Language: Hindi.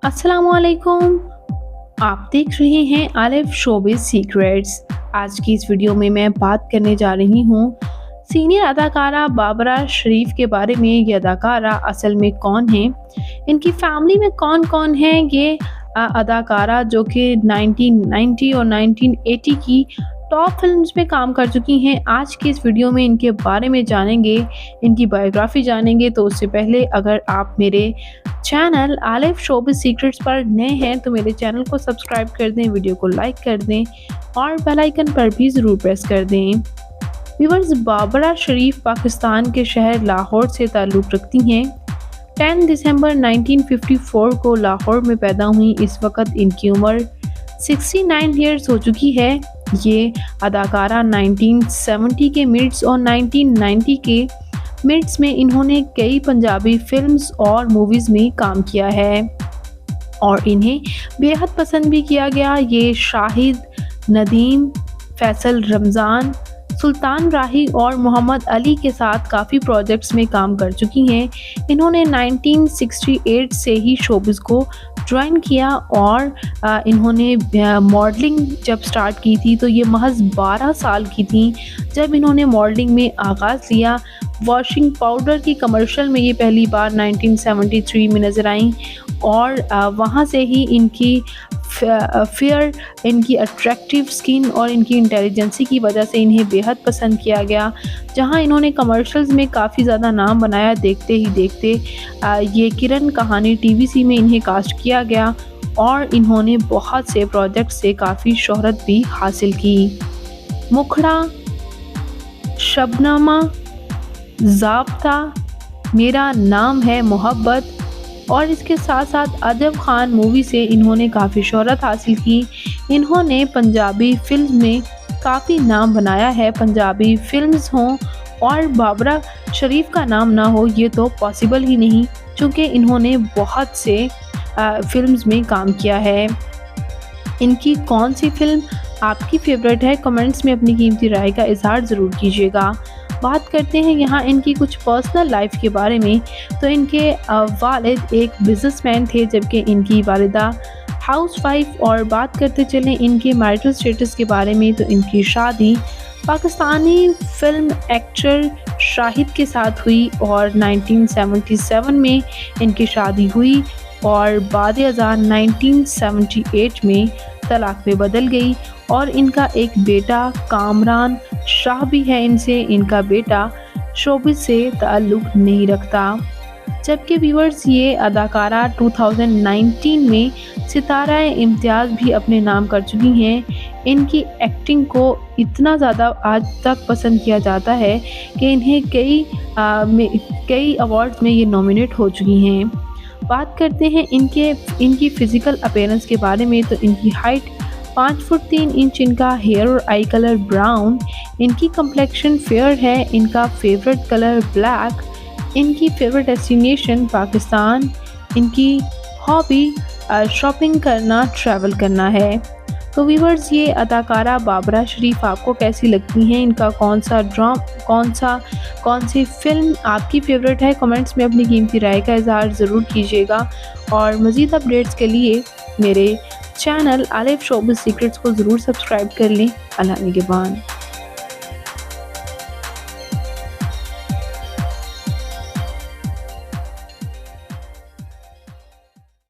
अस्सलामुअलैकुम। आप देख रहे हैं आलिफ शोबिज़ सीक्रेट्स। आज की इस वीडियो में मैं बात करने जा रही हूँ सीनियर अदाकारा बाबरा शरीफ के बारे में। ये अदाकारा असल में कौन है, इनकी फैमिली में कौन-कौन है। ये अदाकारा जो कि 1990 और 1980 की टॉप फ़िल्म्स में काम कर चुकी हैं। आज की इस वीडियो में इनके बारे में जानेंगे, इनकी बायोग्राफ़ी जानेंगे। तो उससे पहले अगर आप मेरे चैनल आलिफ शोबिज़ सीक्रेट्स पर नए हैं तो मेरे चैनल को सब्सक्राइब कर दें, वीडियो को लाइक कर दें और बेल आइकन पर भी ज़रूर प्रेस कर दें। व्यूअर्स, बाबरा शरीफ पाकिस्तान के शहर लाहौर से ताल्लुक़ रखती हैं। 10 दिसंबर 1954 को लाहौर में पैदा हुई। इस वक्त इनकी उम्र 69 ईयर्स हो चुकी है। ये अदाकारा 1970 के मिड्स और 1990 के मिड्स में इन्होंने कई पंजाबी फिल्म्स और मूवीज़ में काम किया है और इन्हें बेहद पसंद भी किया गया। ये शाहिद, नदीम, फैसल रमज़ान, सुल्तान राही और मोहम्मद अली के साथ काफ़ी प्रोजेक्ट्स में काम कर चुकी हैं। इन्होंने 1968 से ही शोबिज़ को ज्वाइन किया और इन्होंने मॉडलिंग जब स्टार्ट की थी तो ये महज़ 12 साल की थी जब इन्होंने मॉडलिंग में आगाज़ लिया। वॉशिंग पाउडर की कमर्शियल में ये पहली बार 1973 में नज़र आईं और वहाँ से ही इनकी फेयर, इनकी अट्रैक्टिव स्किन और इनकी इंटेलिजेंसी की वजह से इन्हें बेहद पसंद किया गया। जहाँ इन्होंने कमर्शियल्स में काफ़ी ज़्यादा नाम बनाया, देखते ही देखते ये किरण कहानी टीवीसी में इन्हें कास्ट किया गया और इन्होंने बहुत से प्रोजेक्ट से काफ़ी शोहरत भी हासिल की। मुखड़ा, शबनामा, ज़ाब्ता, मेरा नाम है मोहब्बत और इसके साथ साथ अदब खान मूवी से इन्होंने काफ़ी शोहरत हासिल की। इन्होंने पंजाबी फ़िल्म में काफ़ी नाम बनाया है। पंजाबी फ़िल्म्स हों और बाबरा शरीफ का नाम ना हो ये तो पॉसिबल ही नहीं, क्योंकि इन्होंने बहुत से फ़िल्म्स में काम किया है। इनकी कौन सी फ़िल्म आपकी फ़ेवरेट है, कमेंट्स में अपनी कीमती राय का इज़हार ज़रूर कीजिएगा। बात करते हैं यहाँ इनकी कुछ पर्सनल लाइफ के बारे में। तो इनके वालिद एक बिज़नेसमैन थे जबकि इनकी वालिदा हाउसवाइफ। और बात करते चलें इनके मैरिटल स्टेटस के बारे में तो इनकी शादी पाकिस्तानी फ़िल्म एक्टर शाहिद के साथ हुई और 1977 में इनकी शादी हुई और बाद अज़ां 1978 में तलाक में बदल गई। और इनका एक बेटा कामरान शाह भी है। इनसे इनका बेटा शोबिज़ से ताल्लुक़ नहीं रखता। जबकि व्यूअर्स, ये अदाकारा 2019 में सितारा इम्तियाज़ भी अपने नाम कर चुकी हैं। इनकी एक्टिंग को इतना ज़्यादा आज तक पसंद किया जाता है कि इन्हें कई अवार्ड्स में ये नॉमिनेट हो चुकी हैं। बात करते हैं इनकी फ़िज़िकल अपीयरेंस के बारे में तो इनकी हाइट 5 फुट 3 इंच, इनका हेयर और आई कलर ब्राउन, इनकी कम्प्लेक्शन फेयर है, इनका फेवरेट कलर ब्लैक, इनकी फेवरेट डेस्टिनेशन पाकिस्तान, इनकी हॉबी शॉपिंग करना, ट्रैवल करना है। तो व्यूअर्स, ये अदाकारा बाबरा शरीफ आपको कैसी लगती हैं, इनका कौन सी फ़िल्म आपकी फ़ेवरेट है, कमेंट्स में अपनी कीमती राय का इज़हार ज़रूर कीजिएगा। और मज़ीद अपडेट्स के लिए मेरे चैनल आलिफ शोबिज़ सीक्रेट्स को ज़रूर सब्सक्राइब कर लें। अल्लाह निगहबान।